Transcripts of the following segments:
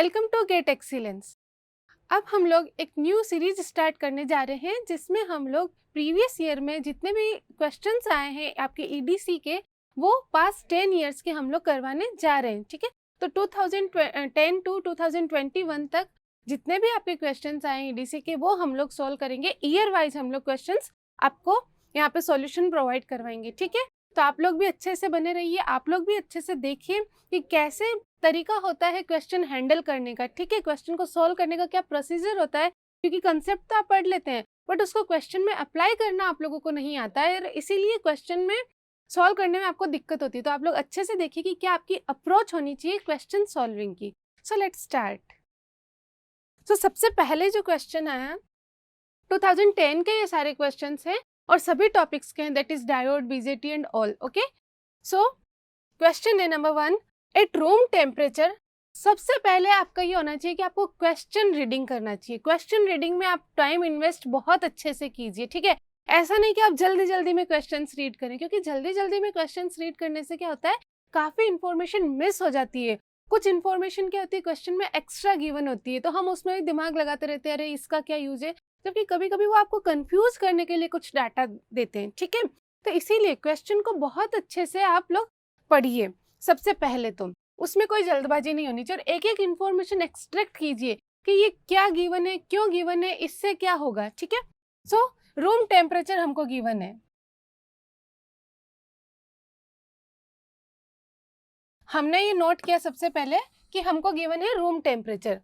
Welcome to get excellence. अब हम लोग एक न्यू सीरीज स्टार्ट करने जा रहे हैं जिसमें हम लोग प्रीवियस ईयर में जितने भी क्वेश्चंस आए हैं आपके ईडीसी के वो पास्ट 10 ईयर्स के हम लोग करवाने जा रहे हैं। ठीक है, तो 2010 टू 2021 तक जितने भी आपके क्वेश्चंस आए ईडीसी के वो हम लोग सॉल्व करेंगे। ईयर वाइज हम लोग क्वेश्चंस आपको यहाँ पे सॉल्यूशन प्रोवाइड करवाएंगे। ठीक है, तो आप लोग भी अच्छे से बने रहिए, आप लोग भी अच्छे से देखिए कि कैसे तरीका होता है क्वेश्चन हैंडल करने का। ठीक है, क्वेश्चन को सॉल्व करने का क्या प्रोसीजर होता है, क्योंकि कंसेप्ट तो आप पढ़ लेते हैं बट उसको क्वेश्चन में अप्लाई करना आप लोगों को नहीं आता है, इसीलिए क्वेश्चन में सॉल्व करने में आपको दिक्कत होती है। तो आप लोग अच्छे से देखिए कि क्या आपकी अप्रोच होनी चाहिए क्वेश्चन सॉल्विंग की। So let's start. सो सबसे पहले जो क्वेश्चन आया 2010 के ये सारे क्वेश्चन हैं और सभी टॉपिक्स के हैं, that is diode, BJT and all. Okay, so question है नंबर 1, एट रूम टेम्परेचर। सबसे पहले आपका ये होना चाहिए कि आपको क्वेश्चन रीडिंग करना चाहिए। क्वेश्चन रीडिंग में आप टाइम इन्वेस्ट बहुत अच्छे से कीजिए। ठीक है, ऐसा नहीं कि आप जल्दी जल्दी में क्वेश्चंस रीड करें, क्योंकि जल्दी जल्दी में क्वेश्चंस रीड करने से क्या होता है, काफी इंफॉर्मेशन मिस हो जाती है। कुछ इंफॉर्मेशन क्या होती है क्वेश्चन में एक्स्ट्रा गिवन होती है, तो हम उसमें भी दिमाग लगाते रहते हैं, अरे इसका क्या यूज है, जबकि कभी कभी वो आपको कंफ्यूज करने के लिए कुछ डाटा देते हैं। ठीक है, तो इसीलिए क्वेश्चन को बहुत अच्छे से आप लोग पढ़िए। सबसे पहले तो उसमें कोई जल्दबाजी नहीं होनी चाहिए और एक एक इंफॉर्मेशन एक्सट्रैक्ट कीजिए कि ये क्या गिवन है, क्यों गिवन है, इससे क्या होगा। ठीक है, सो रूम टेम्परेचर हमको गिवन है, हमने ये नोट किया सबसे पहले कि हमको गिवन है room temperature.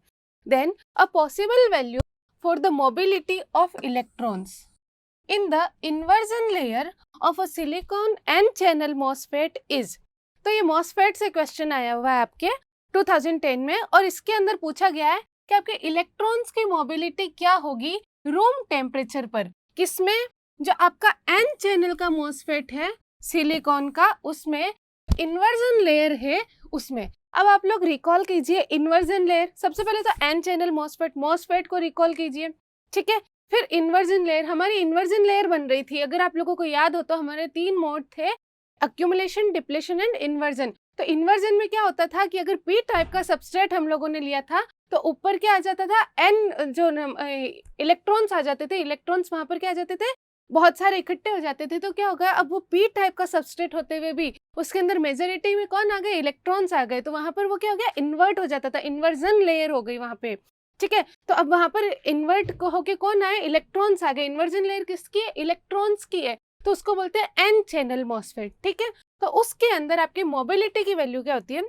Then a possible value for the mobility of electrons in the inversion layer of a silicon n channel MOSFET is। तो ये MOSFET से क्वेश्चन आया हुआ है आपके 2010 में और इसके अंदर पूछा गया है कि आपके इलेक्ट्रॉन्स की मोबिलिटी क्या होगी रूम टेम्परेचर पर। किसमें? जो आपका n चैनल का MOSFET है सिलिकॉन का, उसमें इन्वर्जन लेयर है उसमें। अब आप लोग रिकॉल कीजिए इन्वर्जन लेयर। सबसे पहले तो n चैनल MOSFET को रिकॉल कीजिए। ठीक है, फिर इन्वर्जन लेयर, हमारी इन्वर्जन लेयर बन रही थी, अगर आप लोगों को याद हो तो हमारे 3 मोड थे, एक्यूमुलेशन, डिप्लेशन एंड इन्वर्जन। तो इन्वर्जन में क्या होता था कि अगर पी टाइप का सबस्ट्रेट हम लोगों ने लिया था तो ऊपर क्या आ जाता था, एन जो इलेक्ट्रॉन्स आ जाते थे, इलेक्ट्रॉन्स वहां पर क्या आ जाते थे, बहुत सारे इकट्ठे हो जाते थे। तो क्या होगा, अब वो पी टाइप का सबस्ट्रेट होते हुए भी उसके अंदर मेजोरिटी में कौन आ गए, इलेक्ट्रॉन्स आ गए, तो वहां पर वो क्या हो गया, इन्वर्ट हो जाता था, इन्वर्जन लेयर हो गई वहां पे। ठीक है, तो अब वहां पर इन्वर्ट को होके कौन आए, इलेक्ट्रॉन्स आ गए। इन्वर्जन लेयर किसकी है, इलेक्ट्रॉन्स की है, तो उसको बोलते हैं एन चैनल मॉसफेट। ठीक है, तो उसके अंदर आपकी मोबिलिटी की वैल्यू क्या होती है।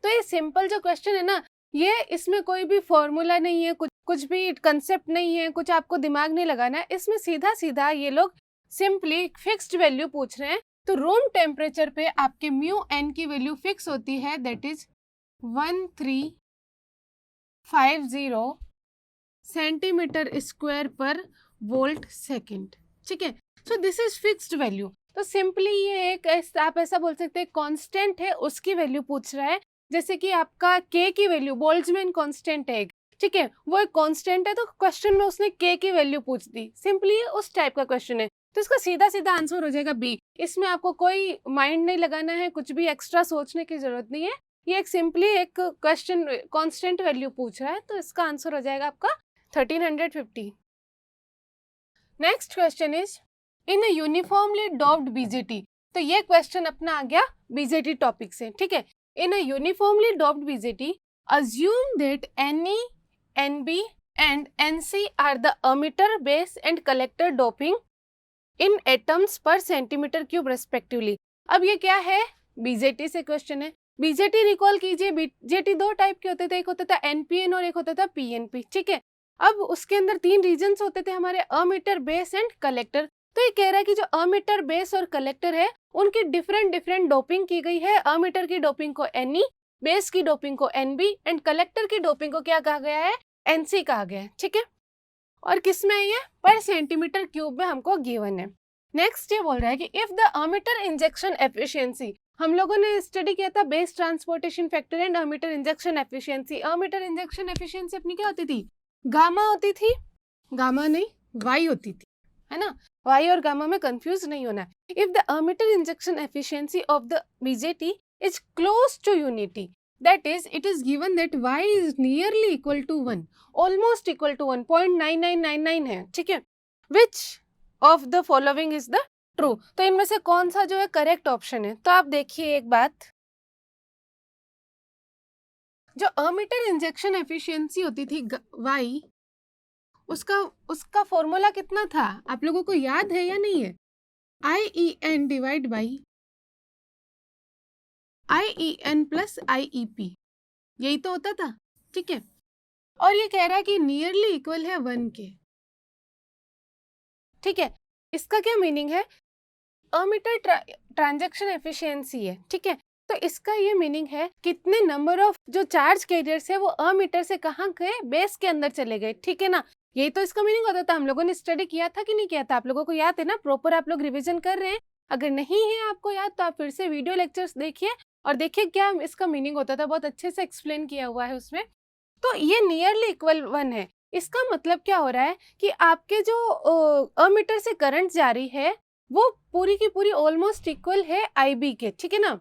तो ये सिंपल जो क्वेश्चन है ना, ये इसमें कोई भी फॉर्मूला नहीं है, कुछ भी कंसेप्ट नहीं है, कुछ आपको दिमाग नहीं लगाना है, इसमें सीधा सीधा ये लोग सिंपली फिक्स्ड वैल्यू पूछ रहे हैं। तो रूम टेम्परेचर पे आपके म्यू एन की वैल्यू फिक्स होती है, दैट इज 1350 सेंटीमीटर स्क्वायर पर वोल्ट सेकेंड। ठीक है, so this is fixed value. तो सिंपली ये एक आप ऐसा बोल सकते हैं कांस्टेंट है, उसकी वैल्यू पूछ रहा है। जैसे कि आपका के की वैल्यू, बोल्ट्जमैन कांस्टेंट है, ठीक है, वो एक कांस्टेंट है, तो क्वेश्चन में उसने के की वैल्यू पूछ दी, सिंपली उस टाइप का क्वेश्चन है, तो इसका सीधा सीधा आंसर हो जाएगा बी। इसमें आपको कोई माइंड नहीं लगाना है, कुछ भी एक्स्ट्रा सोचने की जरूरत नहीं है, ये एक सिंपली एक क्वेश्चन कांस्टेंट वैल्यू पूछ रहा है, तो इसका आंसर हो जाएगा आपका 1350। Next question is in a uniformly doped BJT. तो ये क्वेश्चन अपना आ गया बीजेटी टॉपिक से। ठीक है, in a uniformly doped BJT assume that NE, NB and NC are the emitter, base and collector doping in atoms per centimeter cube respectively। अब ये क्या है, बीजेटी से क्वेश्चन है। बीजेटी रिकॉल कीजिए, बीजेटी 2 टाइप के होते थे, एक होता था एनपीएन और एक होता था पीएनपी। ठीक है, अब उसके अंदर 3 रीजन्स होते थे हमारे, अमीटर, बेस एंड कलेक्टर। तो ये कह रहा है कि जो अमीटर, बेस और कलेक्टर है उनकी डिफरेंट डोपिंग की गई है। अमीटर की डोपिंग को एनई, बेस की डोपिंग को एनबी एंड कलेक्टर की डोपिंग को क्या कहा गया है, एनसी कहा गया है। ठीक है, और किस में है ये, पर सेंटीमीटर क्यूब में हमको गिवन है। नेक्स्ट ये बोल रहा है कि if the ammeter injection efficiency, हम लोगों ने स्टडी किया था base transportation factor and ammeter injection efficiency. Ammeter injection efficiency अपनी क्या होती थी, गामा होती थी, गामा नहीं वाई होती थी, है ना, वाई और गामा में कंफ्यूज नहीं होना। If the ammeter injection efficiency of the BJT is close to unity, that is it is given that y is nearly equal to 1, almost equal to 1, 0.9999 है, ठीक है. which of the following is the true? तो इनमें से कौन सा जो है करेक्ट ऑप्शन है? तो आप देखिए एक बात, जो अमीटर इंजेक्शन एफिशिएंसी होती थी y, उसका फॉर्मूला कितना था आप लोगों को याद है या नहीं है? IEN divide by IEN plus IEP, यही तो होता था, ठीक है. और ये कह रहा है कि नियरली इक्वल है 1 के, ठीक है. इसका क्या मीनिंग है? अमीटर ट्रांजैक्शन एफिशिएंसी है, ठीक है. तो इसका ये मीनिंग है कितने नंबर ऑफ जो चार्ज कैरियर्स है वो अमीटर से कहाँ गए? बेस के अंदर चले गए, ठीक है ना. यही तो इसका मीनिंग होता था. हम लोगों ने स्टडी किया था कि नहीं किया था? आप लोगों को याद है ना? प्रॉपर आप लोग रिवीजन कर रहे हैं? अगर नहीं है आपको याद तो आप फिर से वीडियो लेक्चर्स देखिए और देखिए क्या इसका मीनिंग होता था. बहुत अच्छे से एक्सप्लेन किया हुआ है उसमें. तो ये नियरली इक्वल 1 है. इसका मतलब क्या हो रहा है कि आपके जो अमीटर से करंट जारी है वो पूरी की पूरी ऑलमोस्ट इक्वल है IB के, ठीक है ना.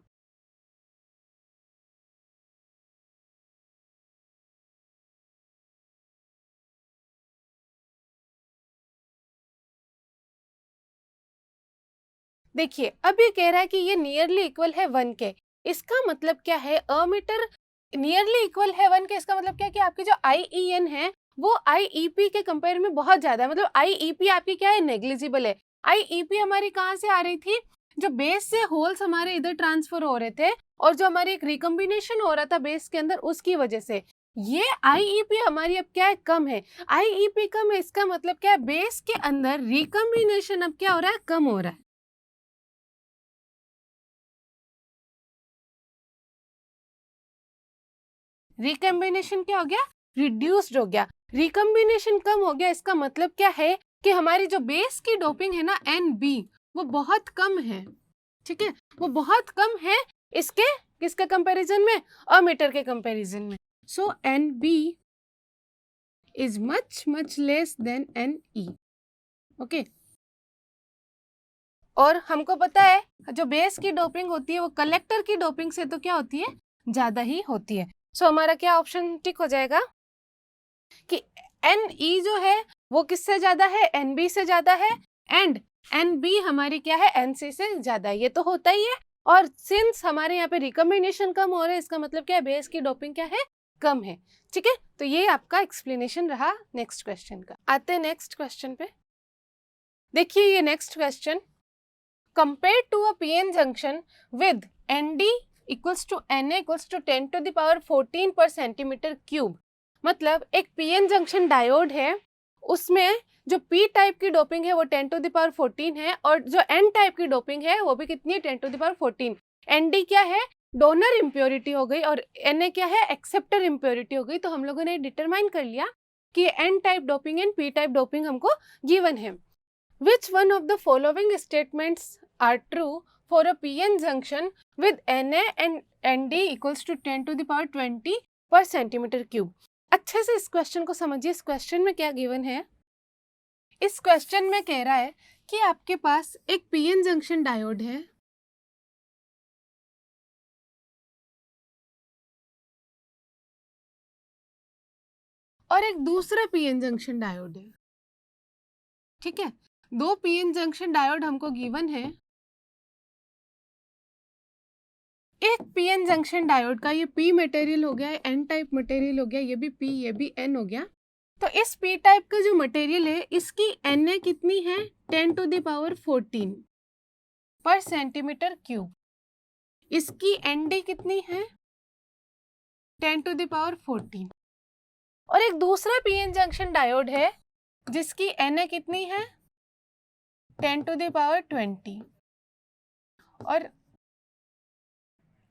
देखिए अब ये कह रहा है कि ये नियरली इक्वल है 1 के. इसका मतलब क्या है? अमीटर नियरली इक्वल है 1 के, इसका मतलब क्या है कि आपकी जो IEN है वो IEP के कंपेयर में बहुत ज्यादा है. मतलब IEP आपकी क्या है? नेग्लिजिबल है. IEP हमारी कहाँ से आ रही थी? जो बेस से होल्स हमारे इधर ट्रांसफर हो रहे थे और जो हमारी एक रिकम्बिनेशन हो रहा था बेस के अंदर, उसकी वजह से ये IEP हमारी अब क्या है? कम है. IEP कम है, इसका मतलब क्या है? बेस के अंदर रिकम्बिनेशन अब क्या हो रहा है? कम हो रहा है. रिकम्बिनेशन क्या हो गया? रिड्यूस्ड हो गया. रिकम्बिनेशन कम हो गया, इसका मतलब क्या है कि हमारी जो बेस की डोपिंग है ना NB, वो बहुत कम है, ठीक है. वो बहुत कम है इसके किसके कंपैरिजन में? अमीटर के कंपैरिजन में. सो NB is much much less than NE. Okay. और हमको पता है जो बेस की डोपिंग होती है वो कलेक्टर की डोपिंग से तो क्या होती है? ज्यादा ही होती है. सो हमारा क्या ऑप्शन टिक हो जाएगा कि NE जो है वो किससे ज्यादा है? NB से ज्यादा है. एंड NB हमारी क्या है? NC से ज्यादा है. ये तो होता ही है. और सिंस हमारे यहाँ पे रिकम्बिनेशन कम हो रहा है, इसका मतलब क्या है? बेस की डोपिंग क्या है? कम है, ठीक है. तो ये आपका एक्सप्लेनेशन रहा नेक्स्ट क्वेश्चन का. आते हैं नेक्स्ट क्वेश्चन पे. देखिए ये next question, compared to a PN junction with ND equals to Na equals to 10 to the power 14 per centimeter cube. मतलब एक PN जंक्शन डायोड है, उसमें जो P टाइप की डोपिंग है वो 10 to the power 14 है और जो N टाइप की डोपिंग है वो भी कितनी है? 10 to the power 14. ND क्या है? डोनर इम्प्योरिटी हो गई और Na क्या है? एक्सेप्टर इम्प्योरिटी हो गई. तो हम लोगों ने डिटरमाइन कर लिया कि N type doping and P type doping हमको गिवन है. Which one of the following statements are true for a PN junction with Na and Nd equals to 10 to the power 20 per centimeter cube? अच्छे से इस question को समझिए. इस question में क्या गिवन है? इस क्वेश्चन में कह रहा है कि आपके पास एक PN जंक्शन डायोड है और एक दूसरा PN जंक्शन डायोड है, ठीक है. दो PN जंक्शन डायोड हमको गिवन है. एक PN जंक्शन डायोड का ये P मटेरियल हो गया, N टाइप मटेरियल हो गया, ये भी P ये भी N हो गया. तो इस P टाइप का जो मटेरियल है इसकी Na कितनी है? 10 to the power 14 पर सेंटीमीटर क्यूब. इसकी Nd कितनी है? 10 to the power 14. और एक दूसरा PN जंक्शन डायोड है जिसकी Na कितनी है? 10 to the power 20 और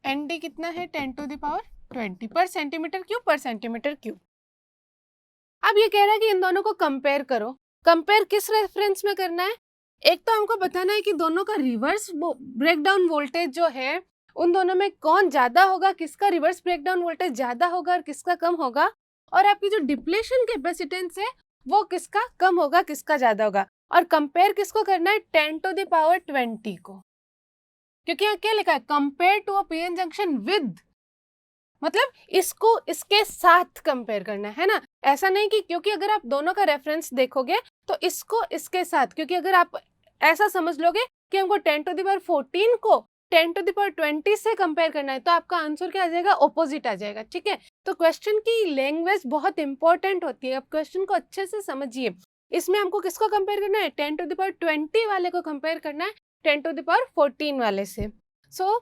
ND कितना है? 10 to the power 20 पर सेंटीमीटर क्यूब पर सेंटीमीटर क्यूब. अब ये कह रहा है कि इन दोनों को कंपेयर करो. कंपेयर किस रेफरेंस में करना है? एक तो हमको बताना है कि दोनों का रिवर्स ब्रेकडाउन वोल्टेज जो है उन दोनों में कौन ज्यादा होगा, किसका रिवर्स ब्रेकडाउन वोल्टेज ज्यादा होगा और किसका कम होगा. और आपकी जो डिप्लेशन कैपेसिटेंस है वो किसका कम होगा, किसका ज्यादा होगा. और कंपेयर किसको करना है? 10 to the power 20 को. क्योंकि यहाँ क्या लिखा है? Compare to a PN junction with मतलब इसको इसके साथ कंपेयर करना है ना, ऐसा नहीं कि क्योंकि अगर आप दोनों का रेफरेंस देखोगे तो इसको इसके साथ, क्योंकि अगर आप ऐसा समझ लोगे कि हमको 10⁻14 को 10⁻20 से कंपेयर करना है तो आपका आंसर क्या आ जाएगा, ऑपोजिट आ जाएगा। ठीक है, तो क्वेश्चन की लैंग्वेज बहुत इंपॉर्टेंट होती है। आप क्वेश्चन को अच्छे से समझिए। इसमें हमको किसको कंपेयर करना है, 10⁻20 वाले को कंपेयर करना है 10⁻14 वाले से। सो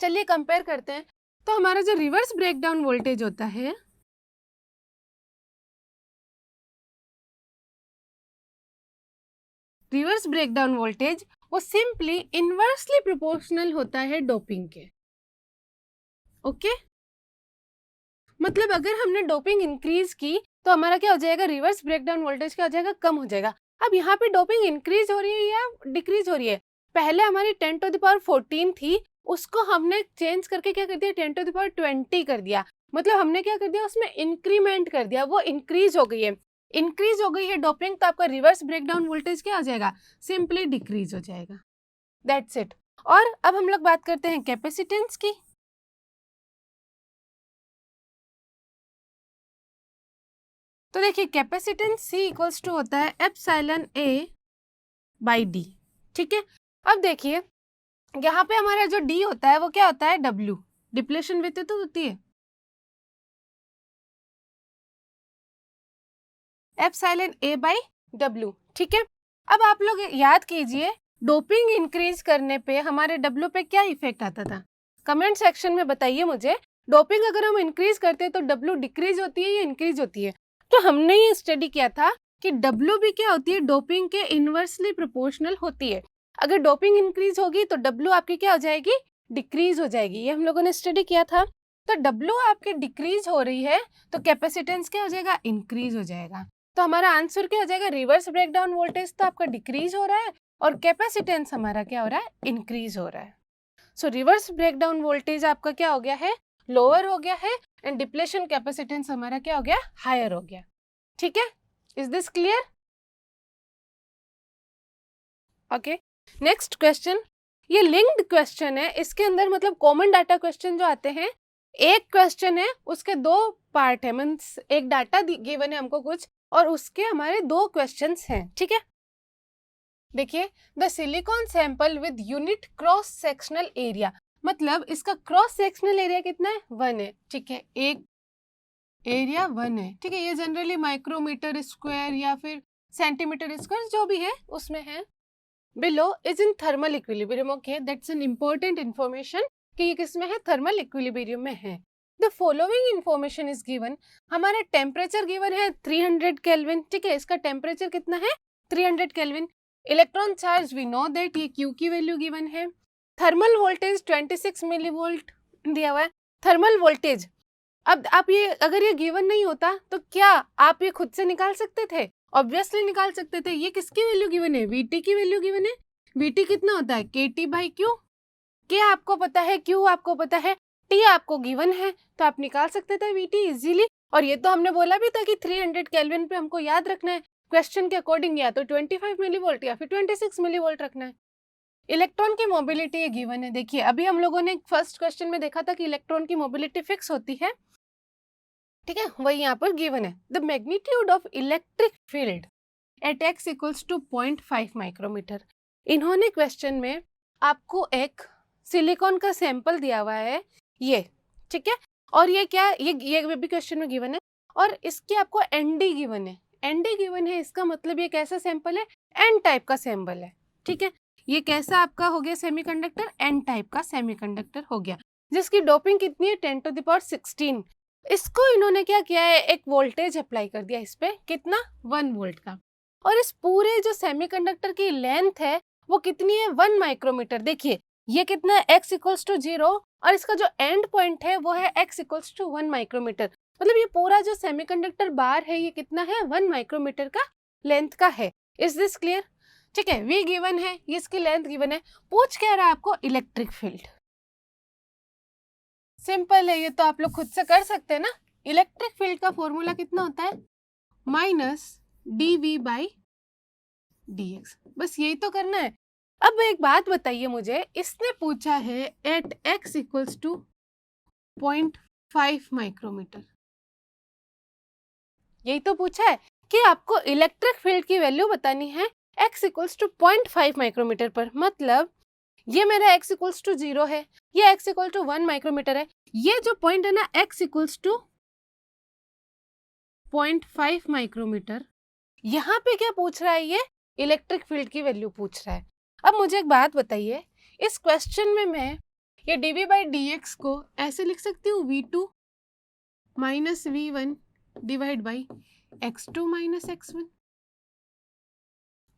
चलिए कंपेयर करते हैं। तो हमारा जो रिवर्स ब्रेकडाउन वोल्टेज होता है, रिवर्स ब्रेकडाउन वोल्टेज वो सिंपली इनवर्सली प्रोपोर्शनल होता है डोपिंग के। ओके, मतलब अगर हमने डोपिंग इंक्रीज की तो हमारा क्या हो जाएगा, रिवर्स ब्रेकडाउन वोल्टेज क्या हो जाएगा, कम हो जाएगा। अब यहाँ पे डोपिंग इंक्रीज हो रही है या डिक्रीज हो रही है, पहले हमारी 10⁻14 थी, उसको हमने चेंज करके क्या कर दिया, 10⁻20 कर दिया। मतलब हमने क्या कर दिया, उसमें इंक्रीमेंट कर दिया, वो इंक्रीज हो गई है। इंक्रीज हो गई है डोपिंग, तो आपका रिवर्स ब्रेकडाउन वोल्टेज क्या हो जाएगा, सिंपली डिक्रीज हो जाएगा। That's it. और अब हम लोग बात करते हैं कैपेसिटेंस की। तो देखिए कैपेसिटेंस C इक्वल्स टू होता है एप्सिलॉन A बाई D। ठीक है, अब देखिए यहाँ पे हमारा जो D होता है वो क्या होता है, W, डिप्लेशन विथ तो होती है एप्सिलॉन A बाई W। ठीक है, अब आप लोग याद कीजिए डोपिंग इंक्रीज करने पे हमारे W पे क्या इफेक्ट आता था, कमेंट सेक्शन में बताइए मुझे। डोपिंग अगर हम इंक्रीज करते हैं तो W डिक्रीज होती है या इंक्रीज होती है। तो हमने ये स्टडी किया था कि W भी क्या होती है, डोपिंग के इनवर्सली प्रोपोर्शनल होती है। अगर डोपिंग इंक्रीज होगी तो W आपकी क्या हो जाएगी, डिक्रीज हो जाएगी। ये हम लोगों ने स्टडी किया था। तो W आपकी डिक्रीज हो रही है तो कैपेसिटेंस क्या हो जाएगा, इंक्रीज हो जाएगा। तो हमारा आंसर क्या हो जाएगा, रिवर्स ब्रेकडाउन वोल्टेज तो आपका डिक्रीज हो रहा है और कैपेसिटेंस हमारा क्या हो रहा है, इंक्रीज हो रहा है। सो रिवर्स ब्रेकडाउन वोल्टेज आपका क्या हो गया है, लोअर हो गया है, एंड डिप्लेशन कैपेसिटेंस हमारा क्या हो गया, हायर हो गया। ठीक है, is this clear? Okay, next question, ये लिंक्ड क्वेश्चन है। इसके अंदर मतलब कॉमन डाटा क्वेश्चन जो आते हैं, एक क्वेश्चन है उसके दो पार्ट है, मीन्स एक डाटा गिवन है हमको कुछ और उसके हमारे दो क्वेश्चंस हैं। ठीक है, देखिए the silicon sample with unit cross sectional area, मतलब इसका क्रॉस सेक्शनल एरिया कितना है, 1 है। ठीक है, एक एरिया 1 है। ठीक है, ये जनरली माइक्रोमीटर स्क्वायर या फिर सेंटीमीटर स्क्वायर जो भी है उसमें है। Below is in thermal equilibrium. Okay, that's an important information कि ये किस में है, थर्मल इक्विलिब्रियम में है। The following information is given, हमारा टेम्परेचर गिवन है 300 केल्विन। ठीक है, इसका टेम्परेचर कितना है, 300 kelvin. Electron charge we know that, ये Q की वैल्यू गिवन है। थर्मल वोल्टेज 26 मिलीवोल्ट दिया हुआ है। थर्मल वोल्टेज, अब आप ये अगर ये गिवन नहीं होता तो क्या आप ये खुद से निकाल सकते थे, ऑब्वियसली निकाल सकते थे। ये किसकी वैल्यू गिवन है, VT की वैल्यू गिवन है। VT कितना होता है, KT बाई Q। K आपको पता है, Q आपको पता है, T आपको गिवन है, तो आप निकाल सकते थे VT इजीली। और ये तो हमने बोला भी था कि 300 केल्विन पे हमको याद रखना है क्वेश्चन के अकॉर्डिंग, या तो 25 मिलीवोल्ट या फिर 26 मिलीवोल्ट रखना है। इलेक्ट्रॉन की मोबिलिटी ये गिवन है। देखिए अभी हम लोगों ने फर्स्ट क्वेश्चन में देखा था कि इलेक्ट्रॉन की मोबिलिटी फिक्स होती है। ठीक है, वही यहाँ पर गिवन है। The magnitude of electric field at x equals to 0.5 micrometre. इन्होंने क्वेश्चन में आपको एक सिलिकॉन का सैंपल दिया हुआ है ये। ठीक है, और ये क्या, ये भी क्वेश्चन में गिवन है और इसके आपको ND गिवन है। ND गिवन है, इसका मतलब ये कैसा सैंपल है, N टाइप का सैंपल है। ठीक है, ये कैसा आपका हो गया सेमीकंडक्टर, N टाइप का सेमीकंडक्टर हो गया, जिसकी डोपिंग कितनी है, 10⁻16। इसको इन्होंने क्या किया है, एक वोल्टेज अप्लाई कर दिया इस पे, कितना, 1 वोल्ट का। और इस पूरे जो सेमीकंडक्टर की लेंथ है वो कितनी है, 1 माइक्रोमीटर। देखिए ये कितना है, x इक्वल्स टू 0 और इसका जो एंड पॉइंट है वो है x इक्वल्स टू 1 माइक्रोमीटर। मतलब ये पूरा जो सेमीकंडक्टर बार है ये कितना है, 1 माइक्रोमीटर का लेंथ का है। Is this clear? ठीक है, v गिवन है, ये इसकी लेंथ गिवन है, पूछ क्या रहा है आपको, इलेक्ट्रिक फील्ड। सिंपल है, ये तो आप लोग खुद से कर सकते हैं ना। इलेक्ट्रिक फील्ड का फॉर्मूला कितना होता है, -dV/dx, बस यही तो करना है। अब एक बात बताइए मुझे, इसने पूछा है at x equals to 0.5 5 micrometre. यही तो पूछा है कि आपको इलेक्ट्रिक फील्ड की वैल्यू बतानी है x इक्वल्स टू 0.5 माइक्रोमीटर पर। मतलब ये मेरा x इक्वल्स टू 0 है, ये x इक्वल टू 1 माइक्रोमीटर है। ये जो पॉइंट है ना x इक्वल्स टू 0.5 माइक्रोमीटर, यहाँ पे क्या पूछ रहा है? ये इलेक्ट्रिक फील्ड की वैल्यू पूछ रहा है। अब मुझे एक बात बताइए, इस क्वेश्चन में मैं ये dv बाई dx को ऐसे लिख सकती हूँ v2 minus v1 divide by x2 minus x1।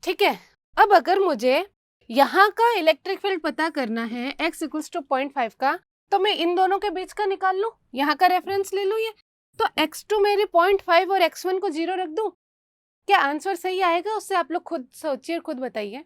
ठीक है, अब अगर मुझे यहाँ का इलेक्ट्रिक फील्ड पता करना है x इक्वल्स टू 0.5 का, तो मैं इन दोनों के बीच का निकाल लूँ, यहाँ का रेफरेंस ले लूँ। ये तो x2 मेरी 0.5 और x1 को 0 रख दूँ। क्या आंसर सही आएगा? उससे आप लोग खुद सोचिए और खुद बताइए।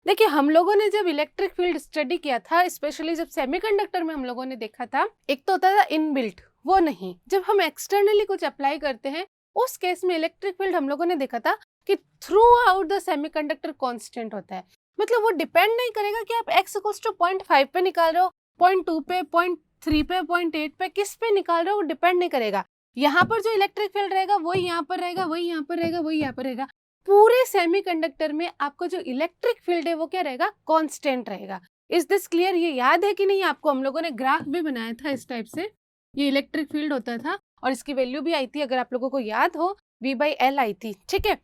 देखिए, हम लोगों ने जब इलेक्ट्रिक फील्ड स्टडी किया था, स्पेशली जब सेमीकंडक्टर में हम लोगों ने देखा था, एक तो होता था इनबिल्ट, वो नहीं। जब हम एक्सटर्नली कुछ अप्लाई करते हैं, उस केस में इलेक्ट्रिक फील्ड हम लोगों ने देखा था कि through out the semiconductor constant होता है। मतलब वो डिपेंड नहीं करेगा कि आप x इक्वल्स टू 0.5 पे निकाल रहे हो, 0.2 पे, 0.3 पे, 0.8 पे, किस पे निकाल रहे हो, वो डिपेंड नहीं करेगा। यहाँ पर जो इलेक्ट्रिक फील्ड रहेगा वही यहाँ पर रहेगा, वही यहाँ पर रहेगा, वही यहाँ पर रहेगा। पूरे सेमीकंडक्टर में आपको जो इलेक्ट्रिक फील्ड है वो क्या रहेगा? कांस्टेंट रहेगा। Is this clear? ये याद है कि नहीं आपको? हम लोगों ने ग्राफ भी बनाया था इस टाइप से, ये इलेक्ट्रिक फील्ड होता था और इसकी वैल्यू भी आई थी, अगर आप लोगों को याद हो, v बाई एल आई थी। ठीक है,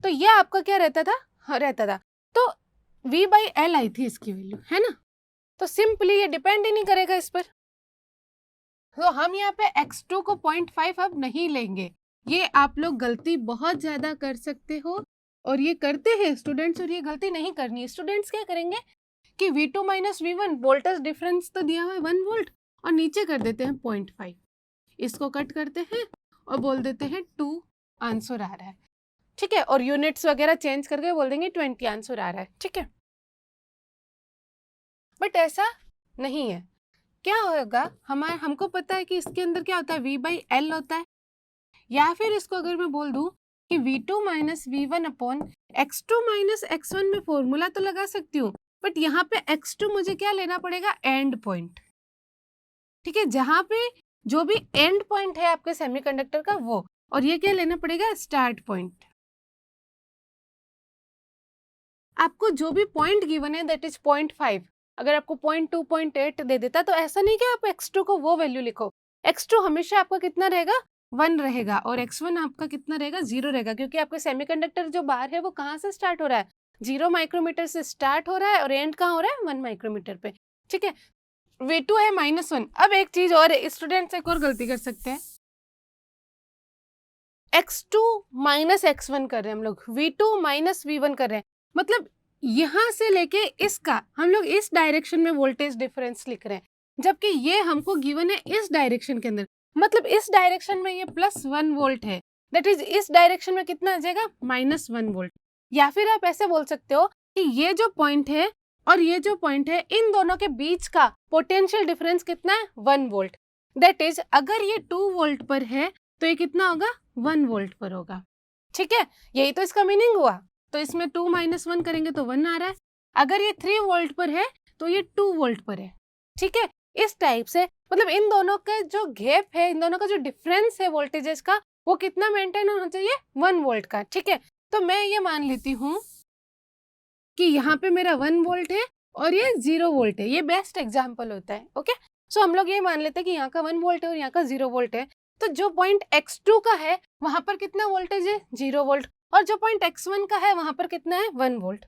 तो ये आपका क्या रहता था? रहता था, तो v बाई एल आई थी इसकी वैल्यू, है ना? तो सिंपली ये डिपेंड ही नहीं करेगा इस पर। तो हम यहाँ पे x2 को 0.5 अब नहीं लेंगे। ये आप लोग गलती बहुत ज्यादा कर सकते हो और ये करते हैं स्टूडेंट्स, और ये गलती नहीं करनी है। स्टूडेंट्स क्या करेंगे कि v2 minus v1 voltage difference तो दिया हुआ है 1 वोल्ट, और नीचे कर देते हैं 0.5, इसको कट करते हैं और बोल देते हैं 2 आंसर आ रहा है। ठीक है, और यूनिट्स वगैरह चेंज करके बोल देंगे 20 आंसर आ रहा है। ठीक है, बट ऐसा नहीं है। क्या होगा, हमको पता है कि इसके अंदर क्या होता है, v बाई एल होता है। या फिर इसको अगर मैं बोल दूं कि v2 minus v1 upon x2 minus x1 में फॉर्मूला तो लगा सकती हूँ, बट यहाँ पे x2 मुझे क्या लेना पड़ेगा? And point. ठीक है, जहां पे जो भी एंड पॉइंट है आपके सेमीकंडक्टर का वो, और ये क्या लेना पड़ेगा? Start point. आपको जो भी पॉइंट गिवन है दैट इज 0.5, अगर आपको 0.2 0.8 दे देता तो ऐसा नहीं कि आप x2 को वो वैल्यू लिखो। x2 हमेशा आपका कितना रहेगा? 1 रहेगा, और x1 आपका कितना रहेगा? 0 रहेगा, क्योंकि आपका सेमीकंडक्टर जो बाहर है वो कहाँ से स्टार्ट हो रहा है? 0 माइक्रोमीटर से स्टार्ट हो रहा है और एंड कहाँ हो रहा है? 1 माइक्रोमीटर पे। ठीक है, v2 है -1। अब एक चीज और है, स्टूडेंट्स एक और गलती कर सकते हैं, x2 माइनस x1 कर रहे हैं हम लोग, v2 माइनस v1 कर रहे हैं। मतलब यहाँ से लेके इसका हम लोग इस डायरेक्शन में वोल्टेज डिफरेंस लिख रहे हैं, जबकि ये हमको गिवन है इस डायरेक्शन के अंदर। मतलब इस डायरेक्शन में ये +1 वोल्ट है, दैट इज इस डायरेक्शन में कितना आ जाएगा? -1 वोल्ट। या फिर आप ऐसे बोल सकते हो कि ये जो पॉइंट है और ये जो पॉइंट है, इन दोनों के बीच का पोटेंशियल डिफरेंस कितना है? 1 वोल्ट। दैट इज अगर ये 2 वोल्ट पर है तो ये कितना होगा? 1 वोल्ट पर होगा। ठीक है, यही तो इसका मीनिंग हुआ। तो इसमें 2 माइनस 1 करेंगे तो 1 आ रहा है। अगर ये 3 वोल्ट पर है तो ये 2 वोल्ट पर है। ठीक है, इस टाइप से मतलब इन दोनों का जो गैप है, इन दोनों का जो डिफरेंस है वोल्टेजेस का, वो कितना मेंटेन होना चाहिए? 1 वोल्ट का। ठीक है, तो मैं ये मान लेती हूँ कि यहाँ पे मेरा 1 वोल्ट है और ये 0 वोल्ट है। ये बेस्ट एग्जाम्पल होता है। ओके, सो हम लोग ये मान लेते हैं कि यहाँ का 1 वोल्ट है और यहाँ का 0 वोल्ट है। तो जो पॉइंट x2 का है वहां पर कितना वोल्टेज है? 0 वोल्ट। और जो पॉइंट x1 का है वहां पर कितना है? 1 वोल्ट।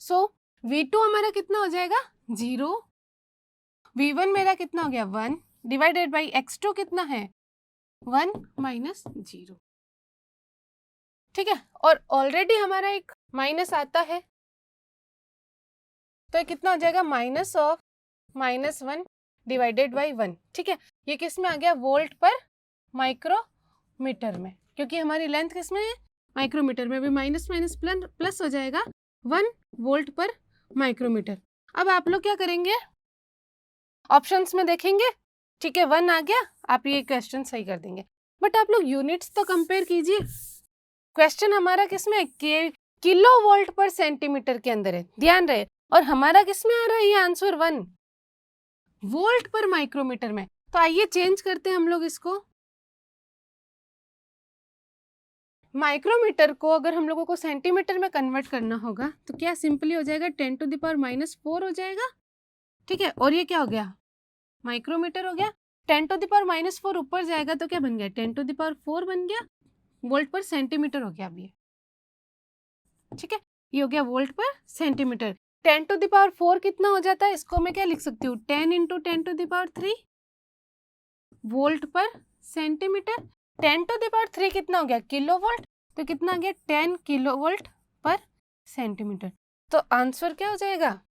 सो v2 हमारा कितना हो जाएगा? 0। v1 मेरा कितना हो गया? 1 डिवाइडेड बाई x2 कितना है? 1 माइनस 0। ठीक है, और ऑलरेडी हमारा एक माइनस आता है, तो ये कितना हो जाएगा? Minus of -1 divided by 1। ठीक है, ये किस में आ गया? वोल्ट पर माइक्रोमीटर में, क्योंकि हमारी लेंथ किस में है? माइक्रोमीटर में। भी माइनस माइनस प्लस हो जाएगा 1 वोल्ट पर माइक्रोमीटर। अब आप लोग क्या करेंगे? ऑप्शंस में देखेंगे। ठीक है, 1 आ गया, आप ये क्वेश्चन सही कर देंगे। बट आप लोग यूनिट्स तो कंपेयर कीजिए। क्वेश्चन हमारा किस में? किलो वोल्ट पर सेंटीमीटर के अंदर है, ध्यान रहे। और हमारा किस में आ रहा है ये आंसर? 1 वोल्ट पर माइक्रोमीटर में। तो आइए चेंज करते हैं हम लोग इसको। माइक्रोमीटर को अगर हम लोगों को सेंटीमीटर में कन्वर्ट करना होगा तो क्या सिंपली हो जाएगा 10⁻⁻4 हो जाएगा, ठीक है। और ये क्या हो गया, माइक्रोमीटर हो गया। 10⁻⁻4 ऊपर जाएगा तो क्या बन गया, 10⁻4 बन गया, वोल्ट पर सेंटीमीटर हो गया अब ये, ठीक है। ये हो गया वोल्ट पर सेंटीमीटर। 10⁻4 कितना हो जाता है, इसको मैं क्या लिख सकती हूँ, 10 × 10⁻3 वोल्ट पर सेंटीमीटर। 10⁻3 कितना हो गया, किलो वोल्ट, तो कितना आ गया 10 किलो वोल्ट पर सेंटीमीटर। तो आंसर क्या हो जाएगा,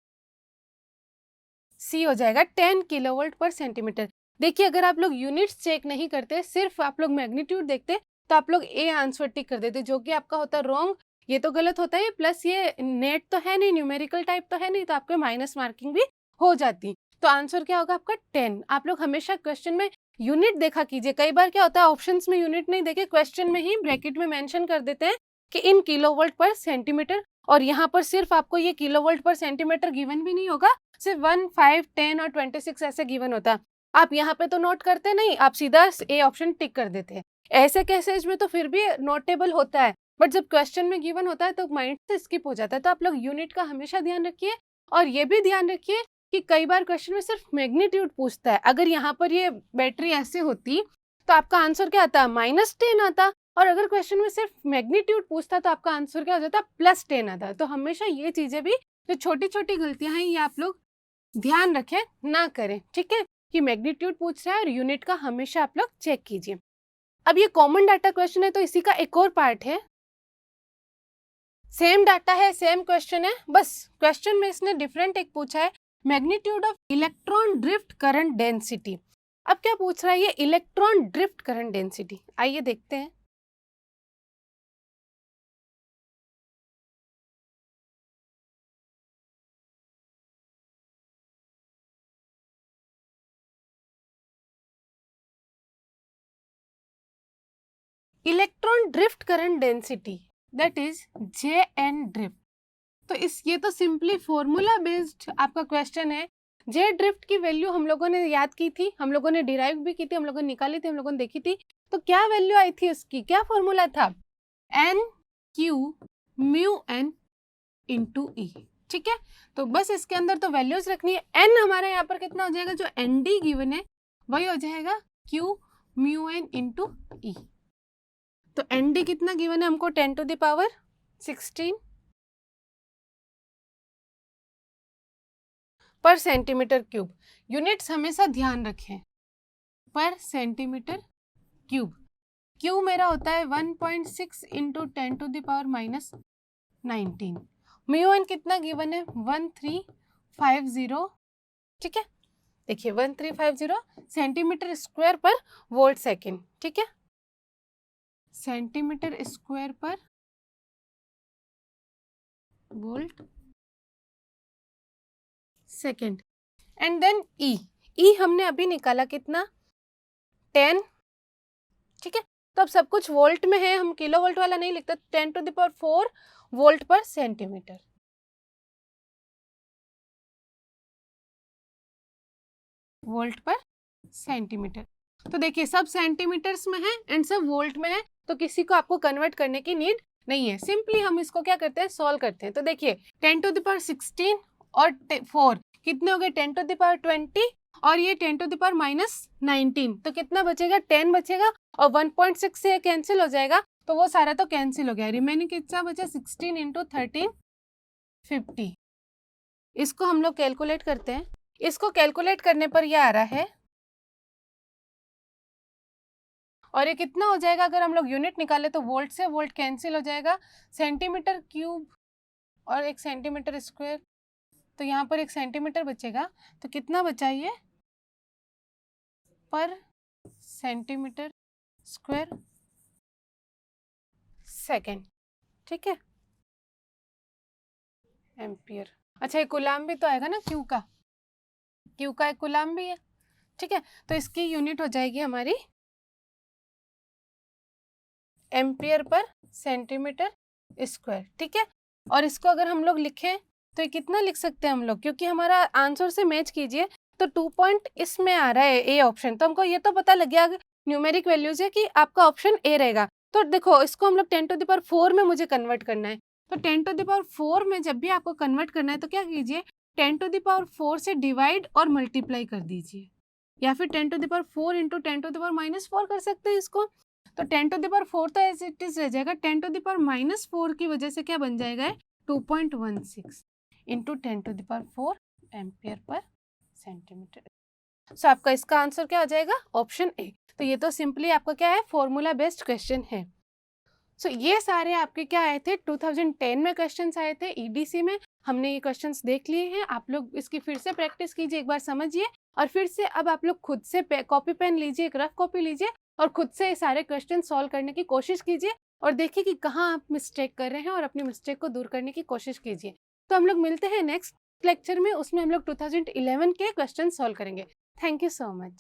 सी हो जाएगा 10 किलो वोल्ट पर सेंटीमीटर। देखिए अगर आप लोग यूनिट्स चेक नहीं करते, सिर्फ आप लोग मैग्नीट्यूड देखते तो आप लोग ए आंसर टिक कर देते, जो कि आपका होता है रॉन्ग, ये तो गलत होता है। प्लस ये नेट तो है नहीं, न्यूमेरिकल टाइप तो है नहीं, तो आपके माइनस मार्किंग भी हो जाती। तो आंसर क्या होगा आपका 10। आप लोग हमेशा क्वेश्चन में यूनिट देखा कीजिए। कई बार क्या होता है ऑप्शंस में यूनिट नहीं देके क्वेश्चन में ही ब्रैकेट में मेंशन कर देते हैं कि इन किलोवोल्ट पर सेंटीमीटर, और यहाँ पर सिर्फ आपको ये किलोवोल्ट पर सेंटीमीटर गिवन भी नहीं होगा, सिर्फ 1, 5, 10 और 26 ऐसे गिवन होता है। आप यहाँ पे तो नोट करते नहीं, आप सीधा ए ऑप्शन टिक कर देते हैं। ऐसे केसेज में तो फिर भी नोटेबल होता है, बट जब क्वेश्चन में गिवन होता है तो माइंड से स्किप हो जाता है। तो आप लोग यूनिट का हमेशा ध्यान रखिए, और ये भी ध्यान रखिए कि कई बार क्वेश्चन में सिर्फ मैग्नीट्यूड पूछता है। अगर यहाँ पर ये बैटरी ऐसे होती तो आपका आंसर क्या आता, -10 आता, और अगर क्वेश्चन में सिर्फ मैग्नीट्यूड पूछता तो आपका आंसर क्या हो जाता, +10 आता। तो हमेशा ये चीजें भी, जो छोटी छोटी गलतियां हैं, ये आप लोग ध्यान रखें, ना करें, ठीक है, कि मैग्नीट्यूड पूछ रहा है और यूनिट का हमेशा आप लोग चेक कीजिए। अब ये कॉमन डाटा क्वेश्चन है, तो इसी का एक और पार्ट है, सेम डाटा है, सेम क्वेश्चन है, बस क्वेश्चन में इसने डिफरेंट एक पूछा है, magnitude of electron drift current density. अब क्या पूछ रहा है ये, इलेक्ट्रॉन ड्रिफ्ट करंट डेंसिटी। आइए देखते हैं। Electron drift current density that is JN drift. तो ये तो सिंपली फॉर्मूला बेस्ड आपका क्वेश्चन है। जे ड्रिफ्ट की वैल्यू हम लोगों ने याद की थी, हम लोगों ने डिराइव भी की थी, हम लोगों ने निकाली थी, हम लोगों ने देखी थी। तो क्या वैल्यू आई थी उसकी, क्या फॉर्मूला था, NQ�μN × E, ठीक है। तो बस इसके अंदर तो वैल्यूज रखनी है। N हमारा यहाँ पर कितना हो जाएगा, जो ND गिवन है वही हो जाएगा Q�μN × E। तो ND कितना गिवन है हमको, 10⁻16 पर सेंटीमीटर क्यूब। यूनिट्स हमेशा ध्यान रखें, पर सेंटीमीटर क्यूब। क्यू मेरा होता है 1.6 × 10⁻⁻19। μN कितना गिवन है, 1350, ठीक है। देखिए 1350 सेंटीमीटर स्क्वायर पर वोल्ट सेकेंड, ठीक है, सेंटीमीटर स्क्वायर पर वोल्ट सेकेंड। एंड देन ई हमने अभी निकाला कितना, 10, ठीक है। तो अब सब कुछ वोल्ट में है, हम किलो वोल्ट वाला नहीं लिखते, 10⁴ वोल्ट पर सेंटीमीटर। वोल्ट पर सेंटीमीटर। तो देखिए सब सेंटीमीटर्स में है एंड सब वोल्ट में है, तो किसी को आपको कन्वर्ट करने की नीड नहीं है। सिंपली हम इसको क्या करते हैं, सॉल्व करते हैं। तो देखिए 10⁻16 और 4 कितने हो गए, 10⁻20 और ये 10⁻⁻19, तो कितना बचेगा, 10 बचेगा, और 1.6 से कैंसिल हो जाएगा, तो वो सारा तो कैंसिल हो गया। रिमेनिंग कितना बचा, 16 × 1350। इसको हम लोग कैलकुलेट करते हैं। इसको कैलकुलेट करने पर ये आ रहा है, और ये कितना हो जाएगा, अगर हम लोग यूनिट निकाले तो वोल्ट से वोल्ट कैंसिल हो जाएगा, सेंटीमीटर क्यूब और एक सेंटीमीटर स्क्वायर, तो यहाँ पर एक सेंटीमीटर बचेगा, तो कितना बचा ये, पर सेंटीमीटर स्क्वायर सेकेंड, ठीक है, एम्पियर। अच्छा ये कूलाम भी तो आएगा ना, क्यू का एक कूलाम भी है, ठीक है। तो इसकी यूनिट हो जाएगी हमारी एम्पियर पर सेंटीमीटर स्क्वायर, ठीक है। और इसको अगर हम लोग लिखें तो ये कितना लिख सकते हैं हम लोग, क्योंकि हमारा आंसर से मैच कीजिए, तो 2 पॉइंट इसमें आ रहा है ए ऑप्शन, तो हमको ये तो पता लग गया न्यूमेरिक वैल्यूज है कि आपका ऑप्शन ए रहेगा। तो देखो इसको हम लोग 10⁴ में मुझे कन्वर्ट करना है, तो 10⁴ में जब भी आपको कन्वर्ट करना है तो क्या कीजिए, 10⁴ से डिवाइड और मल्टीप्लाई कर दीजिए, या फिर 10⁴ इंटू 10⁻⁻4 कर सकते हैं इसको। तो 10⁴ तो एज इट इज रह जाएगा, 10⁻⁻4 की वजह से क्या बन जाएगा 2.16 इंटू 10⁴ एम्पियर पर सेंटीमीटर। सो आपका इसका आंसर क्या हो जाएगा, ऑप्शन ए। तो ये तो सिंपली आपका क्या है, फॉर्मूला बेस्ड क्वेश्चन है। सो ये सारे आपके क्या आए थे, 2010 में क्वेश्चंस आए थे ईडीसी में। हमने ये क्वेश्चंस देख लिए हैं, आप लोग इसकी फिर से प्रैक्टिस कीजिए, एक बार समझिए, और फिर से अब आप लोग खुद से कॉपी पेन लीजिए, एक रफ कॉपी लीजिए और खुद से ये सारे क्वेश्चन सॉल्व करने की कोशिश कीजिए और देखिए कि कहाँ आप मिस्टेक कर रहे हैं और अपनी मिस्टेक को दूर करने की कोशिश कीजिए। तो हम लोग मिलते हैं नेक्स्ट लेक्चर में, उसमें हम लोग 2011 के क्वेश्चन सॉल्व करेंगे। Thank you so much.